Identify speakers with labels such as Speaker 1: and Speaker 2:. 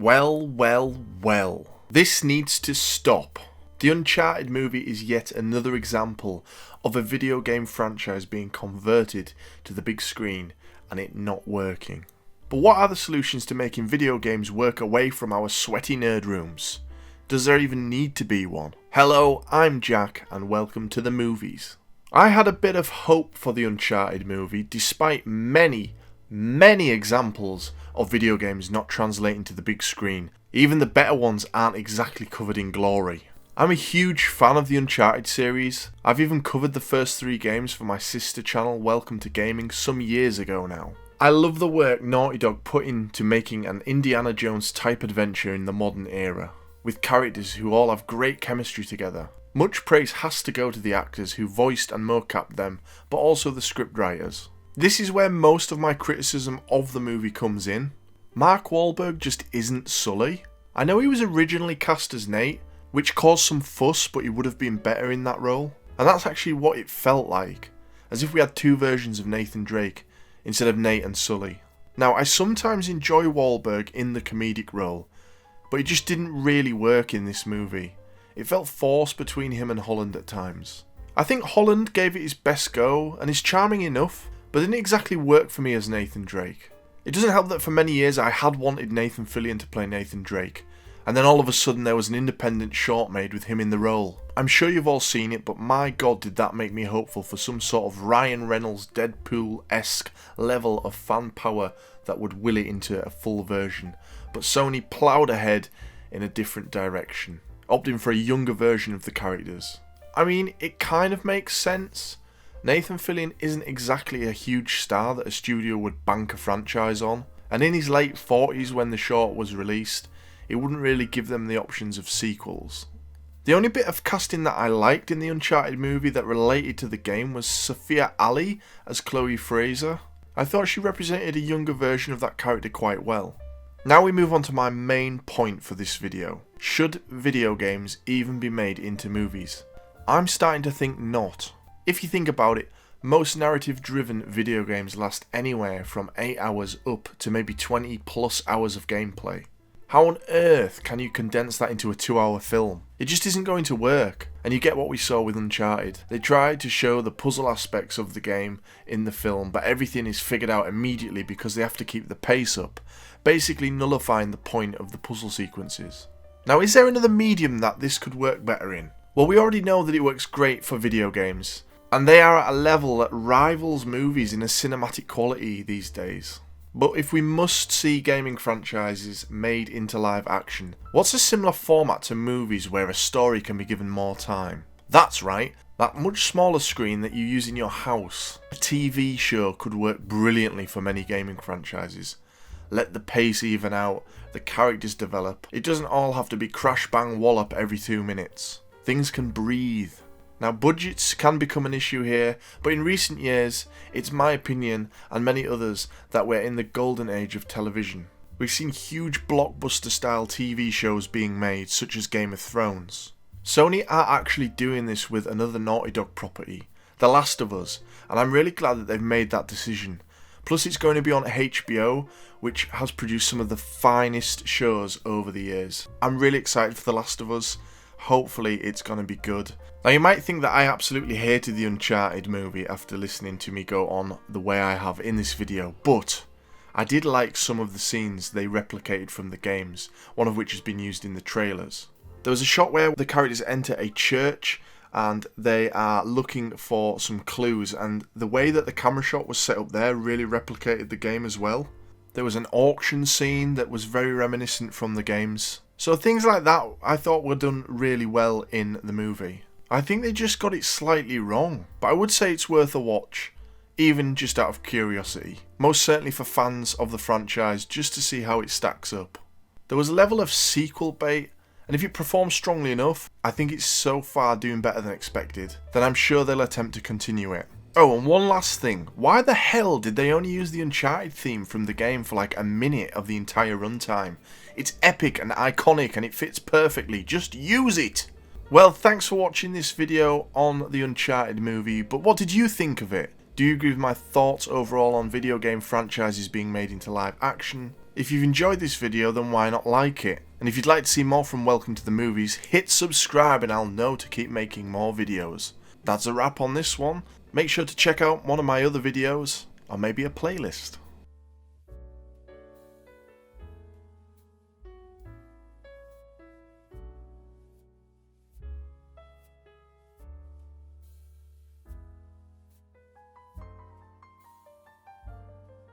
Speaker 1: Well. This needs to stop. The Uncharted movie is yet another example of a video game franchise being converted to the big screen and it not working. But what are the solutions to making video games work away from our sweaty nerd rooms? Does there even need to be one? Hello, I'm Jack and welcome to the movies. I had a bit of hope for the Uncharted movie despite many examples of video games not translating to the big screen. Even the better ones aren't exactly covered in glory. I'm a huge fan of the Uncharted series. I've even covered the first 3 games for my sister channel Welcome to Gaming some years ago now. I love the work Naughty Dog put into making an Indiana Jones type adventure in the modern era, with characters who all have great chemistry together. Much praise has to go to the actors who voiced and mocapped them, but also the scriptwriters. This is where most of my criticism of the movie comes in. Mark Wahlberg just isn't Sully. I know he was originally cast as Nate, which caused some fuss, but he would have been better in that role. And that's actually what it felt like, as if we had 2 versions of Nathan Drake instead of Nate and Sully. Now, I sometimes enjoy Wahlberg in the comedic role, but it just didn't really work in this movie. It felt forced between him and Holland at times. I think Holland gave it his best go and is charming enough, but didn't exactly work for me as Nathan Drake. It doesn't help that for many years I had wanted Nathan Fillion to play Nathan Drake, and then all of a sudden there was an independent short made with him in the role. I'm sure you've all seen it, but my god did that make me hopeful for some sort of Ryan Reynolds Deadpool-esque level of fan power that would will it into a full version. But Sony ploughed ahead in a different direction, opting for a younger version of the characters. I mean, it kind of makes sense. Nathan Fillion isn't exactly a huge star that a studio would bank a franchise on, and in his late 40s when the short was released, it wouldn't really give them the options of sequels. The only bit of casting that I liked in the Uncharted movie that related to the game was Sophia Ali as Chloe Fraser. I thought she represented a younger version of that character quite well. Now we move on to my main point for this video. Should video games even be made into movies? I'm starting to think not. If you think about it, most narrative-driven video games last anywhere from 8 hours up to maybe 20 plus hours of gameplay. How on earth can you condense that into a 2-hour film? It just isn't going to work, and you get what we saw with Uncharted. They tried to show the puzzle aspects of the game in the film, but everything is figured out immediately because they have to keep the pace up, basically nullifying the point of the puzzle sequences. Now, is there another medium that this could work better in? Well, we already know that it works great for video games, and they are at a level that rivals movies in a cinematic quality these days. But if we must see gaming franchises made into live action, what's a similar format to movies where a story can be given more time? That's right, that much smaller screen that you use in your house. A TV show could work brilliantly for many gaming franchises. Let the pace even out, the characters develop. It doesn't all have to be crash bang wallop every 2 minutes. Things can breathe. Now, budgets can become an issue here, but in recent years, it's my opinion and many others that we're in the golden age of television. We've seen huge blockbuster-style TV shows being made, such as Game of Thrones. Sony are actually doing this with another Naughty Dog property, The Last of Us, and I'm really glad that they've made that decision. Plus, it's going to be on HBO, which has produced some of the finest shows over the years. I'm really excited for The Last of Us. Hopefully it's going to be good. Now, you might think that I absolutely hated the Uncharted movie after listening to me go on the way I have in this video, but I did like some of the scenes they replicated from the games, one of which has been used in the trailers. There was a shot where the characters enter a church and they are looking for some clues, and the way that the camera shot was set up there really replicated the game as well. There was an auction scene that was very reminiscent from the games. So things like that I thought were done really well in the movie. I think they just got it slightly wrong, but I would say it's worth a watch, even just out of curiosity. Most certainly for fans of the franchise, just to see how it stacks up. There was a level of sequel bait, and if it performs strongly enough, I think it's so far doing better than expected, then I'm sure they'll attempt to continue it. Oh, and one last thing. Why the hell did they only use the Uncharted theme from the game for like a minute of the entire runtime? It's epic and iconic and it fits perfectly. Just use it! Well, thanks for watching this video on the Uncharted movie, but what did you think of it? Do you agree with my thoughts overall on video game franchises being made into live action? If you've enjoyed this video, then why not like it? And if you'd like to see more from Welcome to the Movies, hit subscribe and I'll know to keep making more videos. That's a wrap on this one. Make sure to check out one of my other videos, or maybe a playlist.